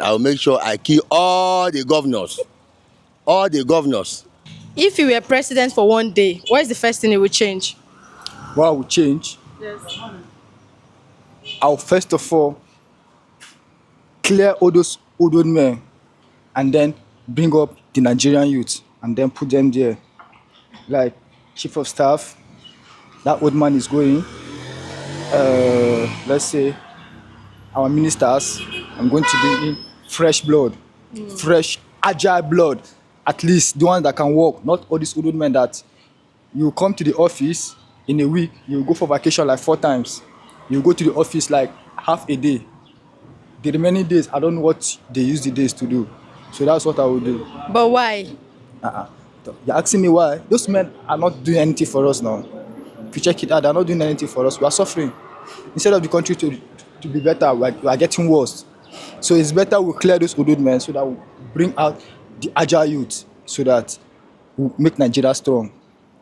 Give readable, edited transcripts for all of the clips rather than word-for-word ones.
I will make sure I kill all the governors. All the governors. If you were president for one day, what is the first thing you would change? What I would change, I'll first of all clear all those old men and then bring up the Nigerian youth and then put them there. Like chief of staff, that old man is going. Let's say our ministers, I'm going to bring in fresh blood, fresh, agile blood, at least the one that can work, not all these old men that you come to the office in a week, you go for vacation like 4 times. You go to the office like half a day. The remaining days, I don't know what they use the days to do. So that's what I would do. But why? You're asking me why? Those men are not doing anything for us now. If you check it out, they're not doing anything for us. We are suffering. Instead of the country to be better, we are getting worse. So it's better we clear those old men so that we bring out the agile youth so that we make Nigeria strong.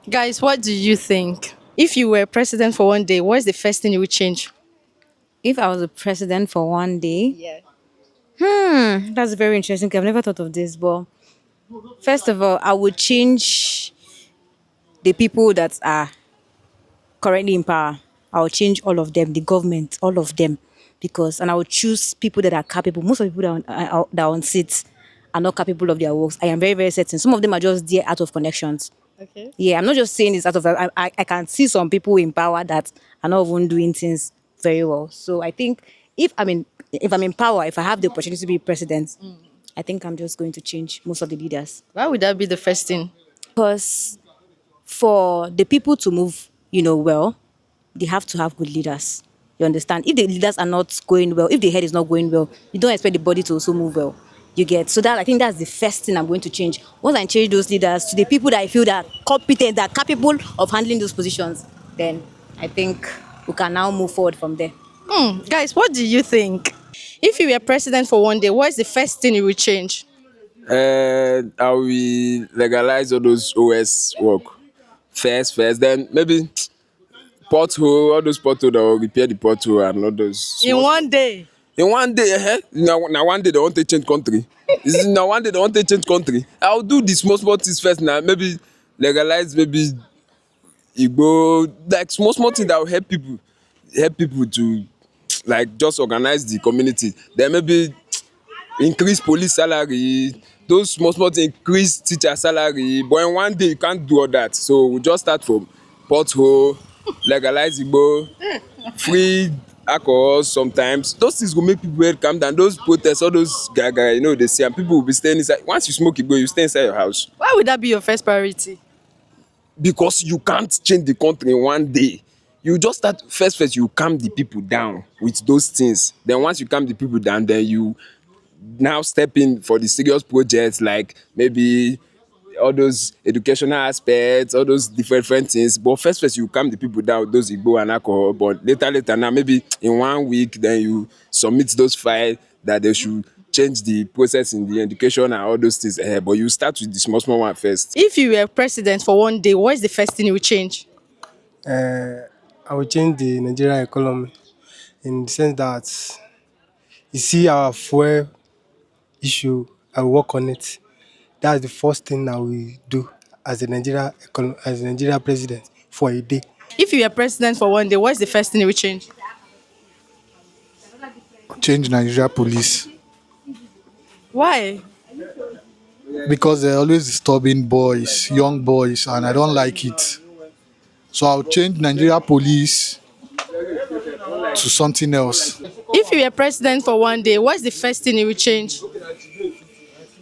Guys, what do you think? If you were president for one day, what is the first thing you would change? If I was a president for one day, Yeah. that's very interesting. I've never thought of this, but first of all, I would change the people that are currently in power. I will change all of them, the government, all of them, and I would choose people that are capable. Most of the people that are on seats are not capable of their works. I am very, very certain. Some of them are just there out of connections. Okay. Yeah, I'm not just saying this out of. I can see some people in power that are not even doing things very well. So I think if I'm in power, if I have the opportunity to be president, I think I'm just going to change most of the leaders. Why would that be the first thing? Because for the people to move, well, they have to have good leaders. You understand? If the leaders are not going well, if the head is not going well, you don't expect the body to also move well. You get? So that I think that's the first thing I'm going to change. Once I change those leaders to the people that I feel that are competent, that are capable of handling those positions, then I think we can now move forward from there. Guys, what do you think? If you were president for one day, what is the first thing you would change? I will legalize all those OS work first. Then maybe pothole, all those pothole that will repair the pothole and all those. In one day. In one day, now one day they want to change country. Now one day they want to change country. I'll do the small things first now. Maybe legalize, maybe Igbo, like small things that will help people to like just organize the community. Then maybe increase police salary, those small things, increase teacher salary. But in one day you can't do all that. So we just start from pothole, legalize Igbo, free alcohol sometimes. Those things will make people well calm down. Those protests, all those gaga, they say, and people will be staying inside. Once you smoke Igbo, you stay inside your house. Why would that be your first priority? Because you can't change the country in one day. You just start first you calm the people down with those things. Then once you calm the people down, then you now step in for the serious projects like maybe all those educational aspects, all those different things. But first you calm the people down with those Igbo and alcohol. But later now, maybe in 1 week, then you submit those files that they should change the process in the education and all those things. But you start with the small one first. If you were president for one day, what is the first thing you would change? I will change the Nigerian economy in the sense that you see our fuel issue, I will work on it. That's the first thing I will do as a Nigeria president for a day. If you were president for one day, what is the first thing you would change? Change Nigeria police Why? because they're always disturbing boys, young boys, and I don't like it. So I'll change Nigeria police to something else. If you were president for one day, what is the first thing you would change?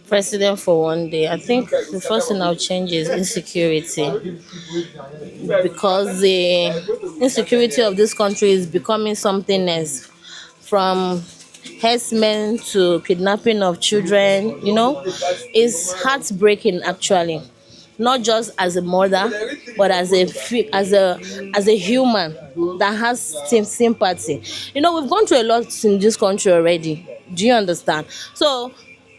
President for one day, I think the first thing I'll change is insecurity, because the insecurity of this country is becoming something else, from herdsmen to kidnapping of children. It's heartbreaking actually, not just as a mother, but as a human that has sympathy. We've gone through a lot in this country already. Do you understand? So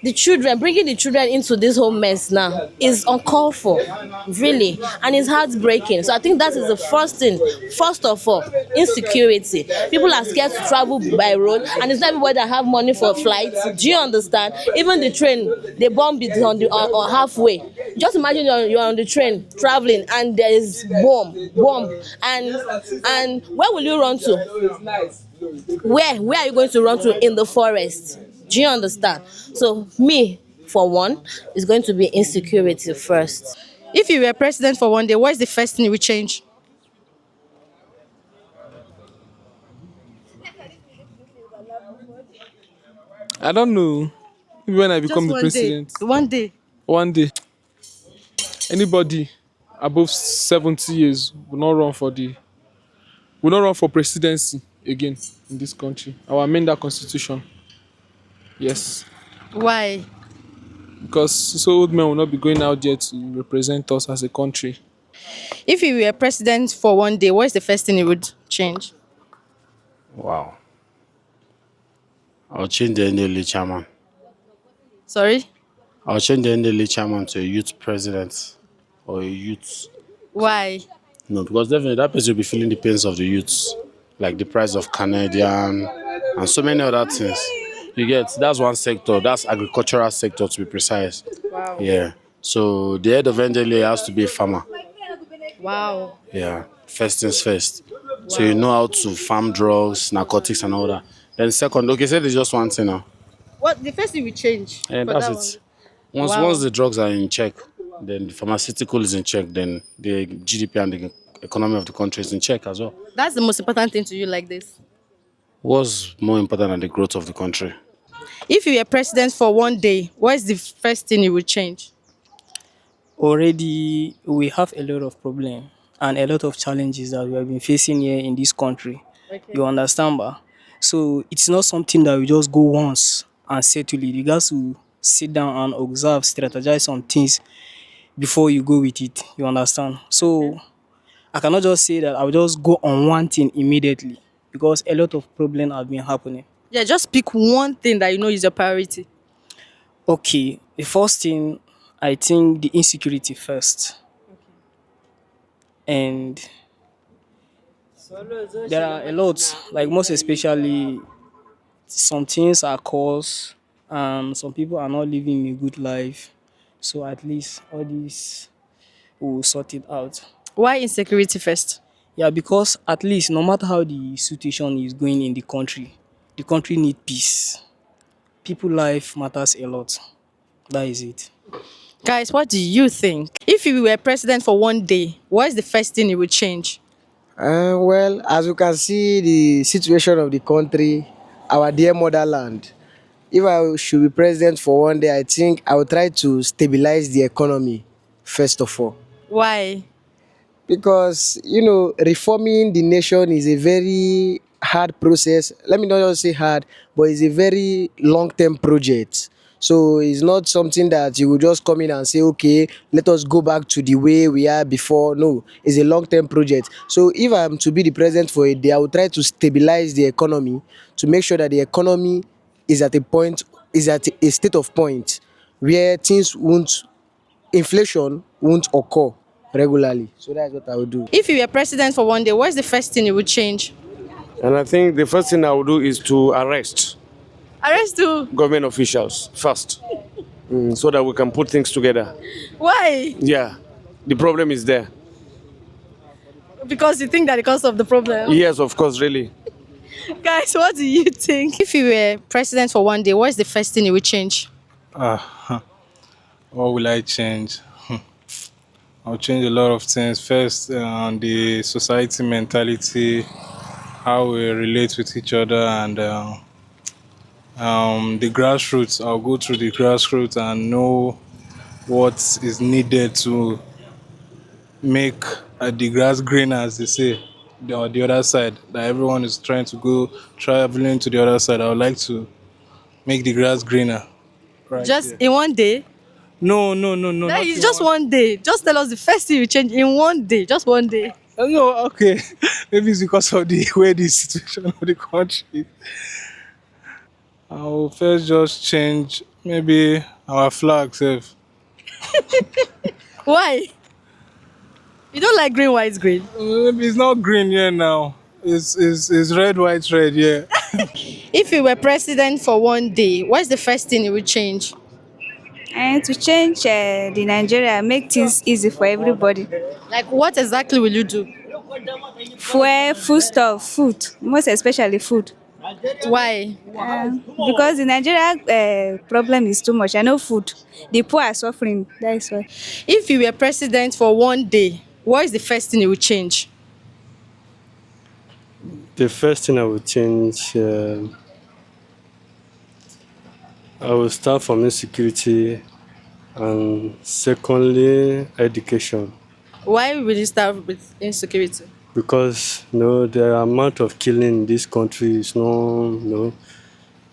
the children, bringing the children into this whole mess now is uncalled for, really, and it's heartbreaking. So I think that is the first thing. First of all, insecurity. People are scared to travel by road, and it's not everybody that have money for flights. Do you understand? Even the train, they bomb it on halfway. Just imagine you're on the train traveling, and there is bomb, and where will you run to? Where are you going to run to? In the forest? Do you understand? So me, for one, is going to be insecurity first. If you were president for one day, what is the first thing you would change? I don't know. Maybe when I Just become the one day. president, One day. one day, anybody above 70 years will not run for presidency again in this country. I will amend that constitution. Yes. Why? Because so old men will not be going out there to represent us as a country. If you were president for one day, what is the first thing you would change? Wow. I'll change the NLA chairman. Sorry? I'll change the NLA chairman to a youth president or a youth. Why? No, because definitely that person will be feeling the pains of the youths, like the price of Canadian and so many other things. You get, that's one sector, that's agricultural sector to be precise. Wow. Yeah. So the head of NLA has to be a farmer. Wow. Yeah. First things first. So you know how to farm drugs, narcotics and all that. Then second, okay, say there's just one thing now. What the first thing we change? And for that's that it. one? Once Wow. once the drugs are in check, then the pharmaceutical is in check, then the GDP and the economy of the country is in check as well. That's the most important thing to you like this. What's more important than the growth of the country? If you were president for one day, what is the first thing you would change? Already we have a lot of problems and a lot of challenges that we have been facing here in this country. Okay. You understand, ba? So it's not something that we just go once and settle it. You got to sit down and observe, strategize some things before you go with it. You understand? So I cannot just say that I will just go on one thing immediately because a lot of problems have been happening. Yeah, just pick one thing that you know is your priority. Okay, the first thing, I think the insecurity first. And there are a lot, like most especially some things are caused and some people are not living a good life. So at least all this will sort it out. Why insecurity first? Yeah, because at least no matter how the situation is going in the country need peace. People life matters a lot. That is it. Guys, what do you think? If you were president for one day, what is the first thing you would change? Well, as you can see, the situation of the country, our dear motherland. If I should be president for one day, I think I will try to stabilize the economy, first of all. Why? Because, you know, reforming the nation is a very hard process. Let me not just say hard, but it's a very long-term project. So it's not something that you will just come in and say, okay, let us go back to the way we are before. No, it's a long-term project. So if I'm to be the president for a day, I will try to stabilize the economy to make sure that the economy is at a state of point where inflation won't occur regularly. So that's what I would do. If you were president for one day, what is the first thing you would change? And I think the first thing I will do is to arrest Arrest who? government officials first, so that we can put things together. Why? Yeah, the problem is there. Because you think that the cause of the problem? Yes, of course, really. Guys, what do you think? If you were president for one day, what is the first thing you would change? What will I change? I'll change a lot of things. First, the society mentality, how we relate with each other, and the grassroots. I'll go through the grassroots and know what is needed to make the grass greener, as they say, the other side. That everyone is trying to go traveling to the other side. I would like to make the grass greener. Right Just there. in one day? No. No, not it's in just one day. Just tell us the first thing you change in one day. Just one day. No, okay. Maybe it's because of the way the situation of the country. I will first just change Maybe our flag sef. Why? You don't like green, white, green. Maybe it's not green here now. It's red, white, red, yeah. If you were president for one day, what's the first thing you would change? And to change the Nigeria, make things easy for everybody. Like, what exactly will you do? Fuel, food stuff, food, most especially food. Why? Because the Nigeria problem is too much. I know food. The poor are suffering. That is why. If you were president for one day, what is the first thing you would change? The first thing I would change, I will start from insecurity, and secondly, education. Why will you start with insecurity? Because the amount of killing in this country is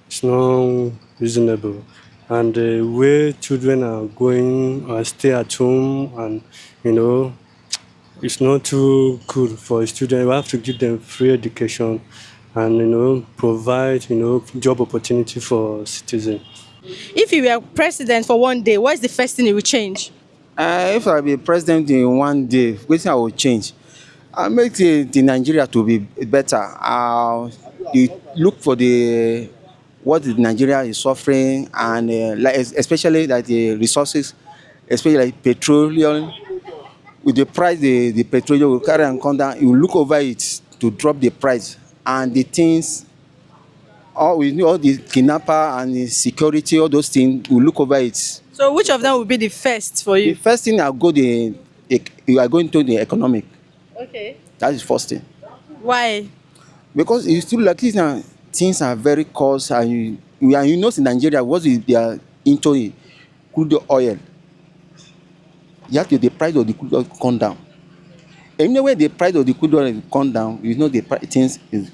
it's not reasonable, and the way children are going or stay at home, and it's not too good for a student. We have to give them free education, and provide job opportunity for citizens. If you were president for one day, what's the first thing you would change? If I be president in one day, wetin I will change? I make the Nigeria to be better. You look for what the Nigeria is suffering, and like especially like the resources, especially like petroleum. With the price, the petroleum will carry and come down. You look over it to drop the price, and the things, all the kidnapper and the security, all those things, you look over it. So which of them will be the first for you? The first thing you are going to the economic. Okay. That is first thing. Why? Because you still like this now, things are very cost, and you know in Nigeria what is they are into it, crude oil. You have to the price of the crude oil come down. Anyway, the price of the crude oil come down, the things is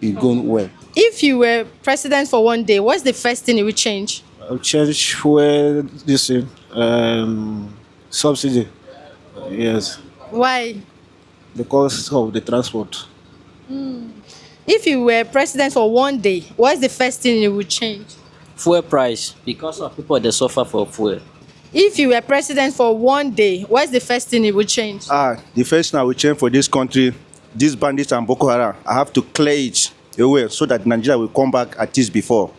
going well. If you were president for one day, what's the first thing you would change? I'll change where this subsidy. Yes. Why? Because of the transport. If you were president for one day, what's the first thing you would change? Fuel price, because of people that suffer for fuel. If you were president for one day, what's the first thing you would change? The first thing I will change for this country, these bandits and Boko Haram, I have to clear it away so that Nigeria will come back at this before.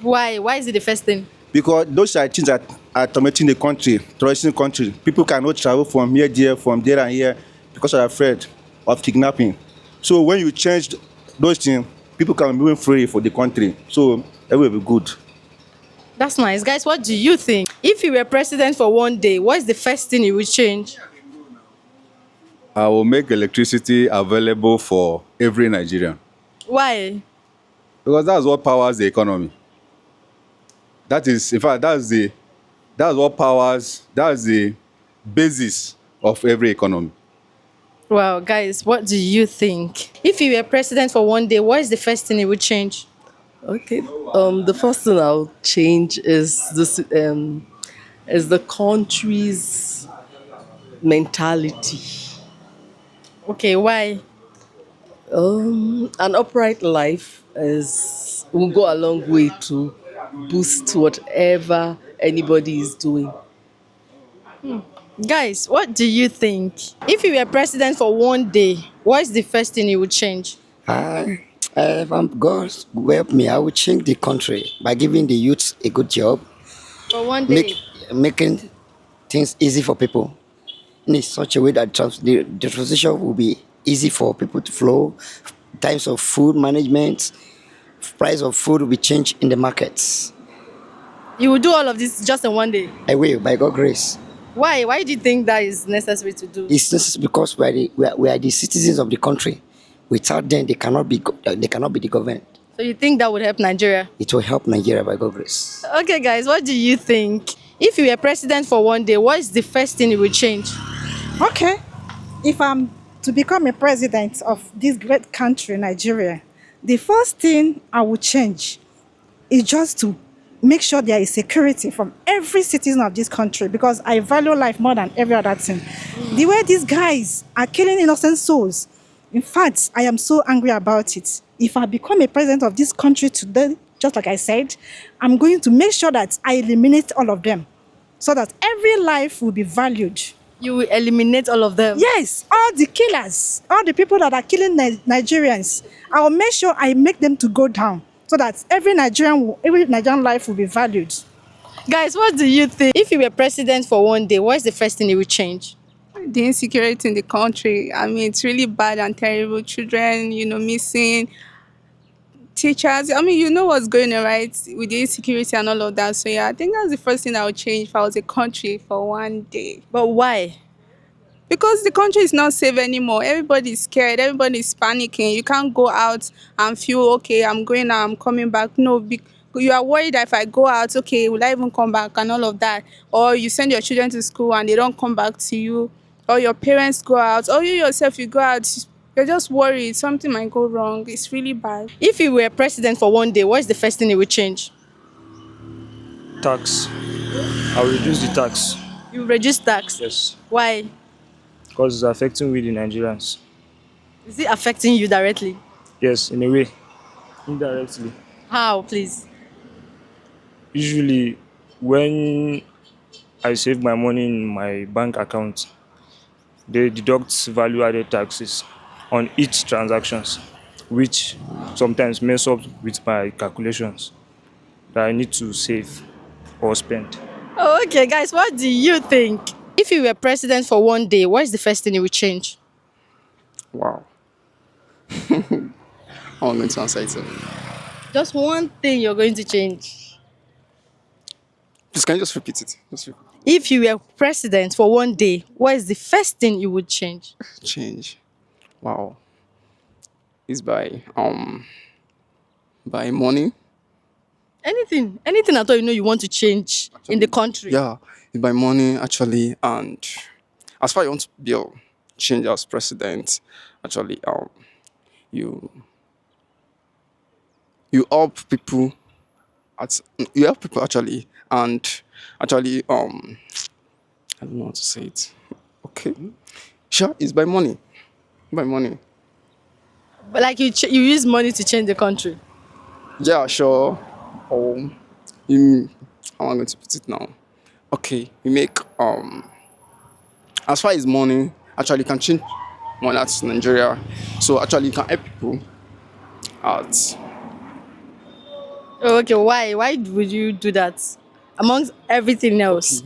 Why? Why is it the first thing? Because those are things that are tormenting the country, terrorizing the country. People cannot travel from from there and here because they're afraid of kidnapping. So when you change those things, people can be moving free for the country. So that will be good. That's nice. Guys, what do you think? If you were president for one day, what's the first thing you would change? I will make electricity available for every Nigerian. Why? Because that's what powers the economy. That is, in fact, that's the basis of every economy. Well, guys, what do you think? If you were president for one day, what is the first thing you would change? Okay. The first thing I'll change is the country's mentality. Okay, why? An upright life will go a long way to boost whatever anybody is doing. Guys, what do you think? If you were president for one day, what is the first thing you would change? If God will help me, I will change the country by giving the youth a good job. For one day? Making things easy for people in such a way that the transition will be easy for people to flow. Times of food management, price of food will be changed in the markets. You will do all of this just in one day? I will, by God's grace. Why? Why do you think that is necessary to do? It's necessary because we are the citizens of the country. Without them, they cannot be the government. So you think that would help Nigeria? It will help Nigeria by God's grace. Okay, guys, what do you think? If you were president for one day, what is the first thing you would change? Okay, if I'm to become a president of this great country, Nigeria, the first thing I would change is just to make sure there is security from every citizen of this country, because I value life more than every other thing. The way these guys are killing innocent souls, in fact, I am so angry about it. If I become a president of this country today, just like I said, I'm going to make sure that I eliminate all of them so that every life will be valued. You will eliminate all of them. Yes, all the killers, all the people that are killing Nigerians, I will make sure I make them to go down so that every Nigerian life will be valued. Guys, what do you think? If you were president for one day, what is the first thing you would change? The insecurity in the country. I mean, it's really bad and terrible. Children, missing. Teachers, I mean, you know what's going on, right? With the insecurity and all of that. So yeah, I think that's the first thing I would change if I was a country for one day. But why? Because the country is not safe anymore. Everybody's scared. Everybody's panicking. You can't go out and feel, okay, I'm going out, I'm coming back. No, you are worried that if I go out, okay, will I even come back and all of that? Or you send your children to school and they don't come back to you. Or your parents go out. Or you yourself, you go out. You're just worried something might go wrong. It's really bad. If you were president for one day, what is the first thing you would change? Tax. I'll reduce the tax. You reduce tax? Yes. Why? Because it's affecting we the Nigerians. Is it affecting you directly? Yes, in a way. Indirectly. How, please? Usually, when I save my money in my bank account, they deduct value-added taxes on each transactions, which sometimes mess up with my calculations that I need to save or spend. Oh, okay, guys, what do you think? If you were president for one day, what is the first thing you would change? Wow. I'm going to answer it. Just one thing you're going to change. Please, can you just repeat it? Just repeat. If you were president for one day, what is the first thing you would change? Change. Wow. It's by money. Anything at all you want to change in the country. Yeah, it's by money actually, and as far as you want to be a change as president, actually, you help people actually, and actually, I don't know how to say it. Okay, sure, it's by money, by money. But like you use money to change the country. Yeah, sure. How am I going to put it now? Okay, you make as far as money, actually you can change money at Nigeria. So actually you can help people out. Oh, okay, why? Why would you do that? Amongst everything else.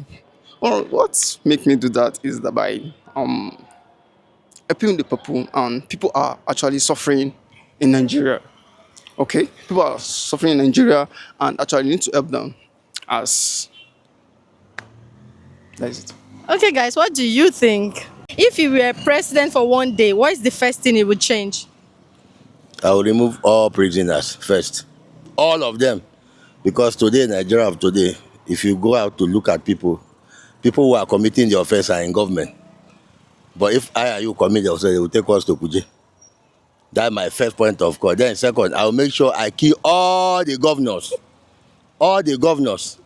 Well, what make me do that is that by helping the people, and people are actually suffering in Nigeria. Okay, people are suffering in Nigeria, and actually need to help them. As that is it. Okay, guys, what do you think? If you were president for one day, what is the first thing you would change? I will remove all prisoners first. All of them. Because today, Nigeria of today, if you go out to look at people who are committing the offense are in government. But if I and you commit the offense, they will take us to Kuje. That's my first point of call. Then second, I will make sure I kill all the governors. All the governors.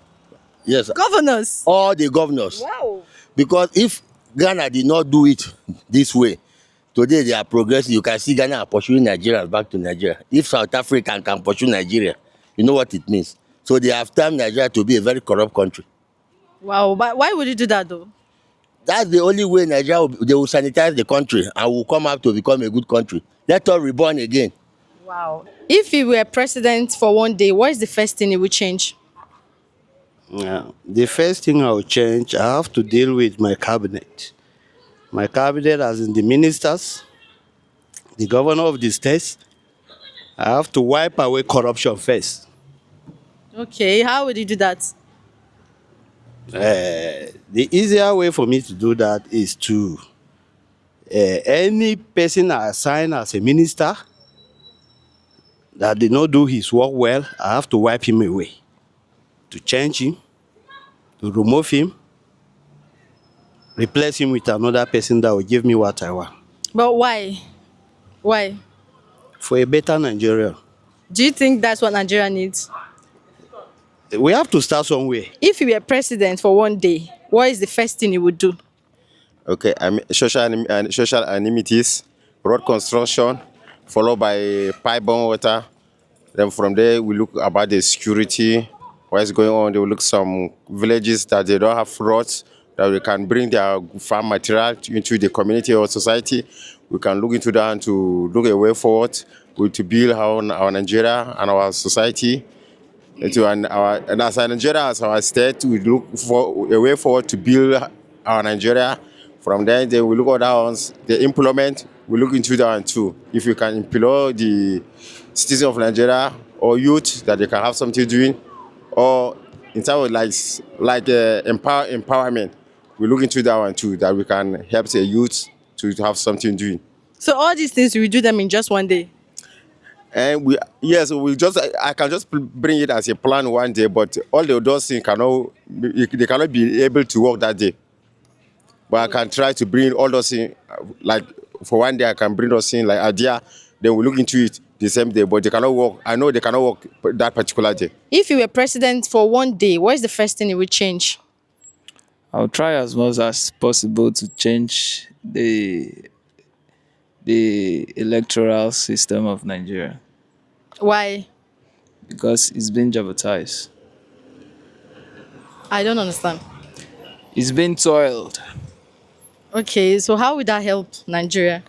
Yes. Governors? All the governors. Wow. Because if Ghana did not do it this way, today they are progressing. You can see Ghana are pursuing Nigerians back to Nigeria. If South Africa can pursue Nigeria, you know what it means. So they have turned Nigeria to be a very corrupt country. Wow, but why would you do that though? That's the only way Nigeria, they will sanitize the country and will come out to become a good country. Let us reborn again. Wow. If you were president for one day, what is the first thing you would change? Yeah. The first thing I will change, I have to deal with my cabinet. My cabinet, as in the ministers, the governor of the states. I have to wipe away corruption first. Okay, how would you do that? The easier way for me to do that is to any person I assign as a minister that did not do his work well, I have to wipe him away, to change him, to remove him, replace him with another person that will give me what I want. But why? Why? For a better Nigeria. Do you think that's what Nigeria needs? We have to start somewhere. If you were president for one day, what is the first thing you would do? Okay, social amenities, road construction, followed by pipe-borne water, Then from there, we look about the security, what's going on. They will look some villages that they don't have roads, that we can bring their farm material into the community or society. We can look into that and to look a way forward to build our Nigeria and our society. And as a Nigeria, as our state, we look for a way forward to build our Nigeria. From there, then we look at that ones, the employment, we look into that one too. If we can employ the citizens of Nigeria or youth that they can have something doing, or in terms of empowerment, we look into that one too, that we can help the youth to have something doing. So all these things, we do them in just one day. And I can just bring it as a plan one day, but all those things they cannot be able to work that day. But I can try to bring all those things, like for one day I can bring those things like idea, then we look into it the same day, but they cannot work. I know they cannot work that particular day. If you were president for one day, what is the first thing you would change? I'll try as much as possible to change the electoral system of Nigeria Why? because it's been jeopardized. I don't understand. It's been soiled. Okay, so how would that help Nigeria?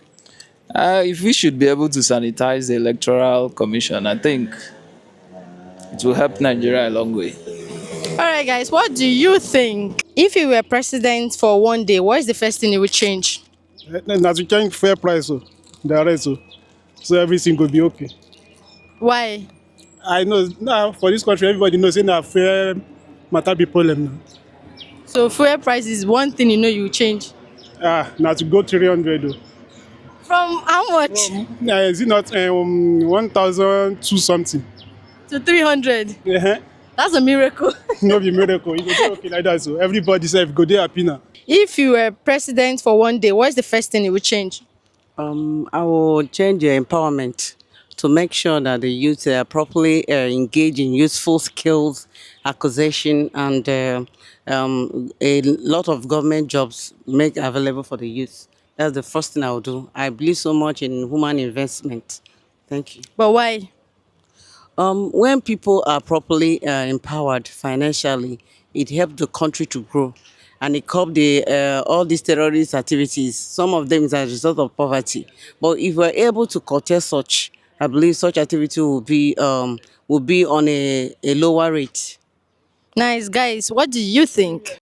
If we should be able to sanitize the electoral commission, I think it will help Nigeria a long way. All right, guys, what do you think? If you were president for one day, what is the first thing you would change? As we change fair price, so everything will be okay. Why? I know now for this country, everybody knows that fair matter be problem now. So fuel price is one thing you would change. Now to go 300 though. From how much? Is it not 1,002 something? To 300. Uh-huh. That's a miracle. No be miracle. It go okay like that. So everybody say go there happy now. If you were president for one day, what is the first thing you would change? I will change the empowerment to make sure that the youth are properly engaged in useful skills acquisition and a lot of government jobs make available for the youth. That's the first thing I will do. I believe so much in human investment. Thank you. But why? When people are properly empowered financially, it helps the country to grow. And it curbs all these terrorist activities. Some of them is as a result of poverty. But if we're able to curtail such, I believe such activity will be on a lower rate. Nice, guys. What do you think?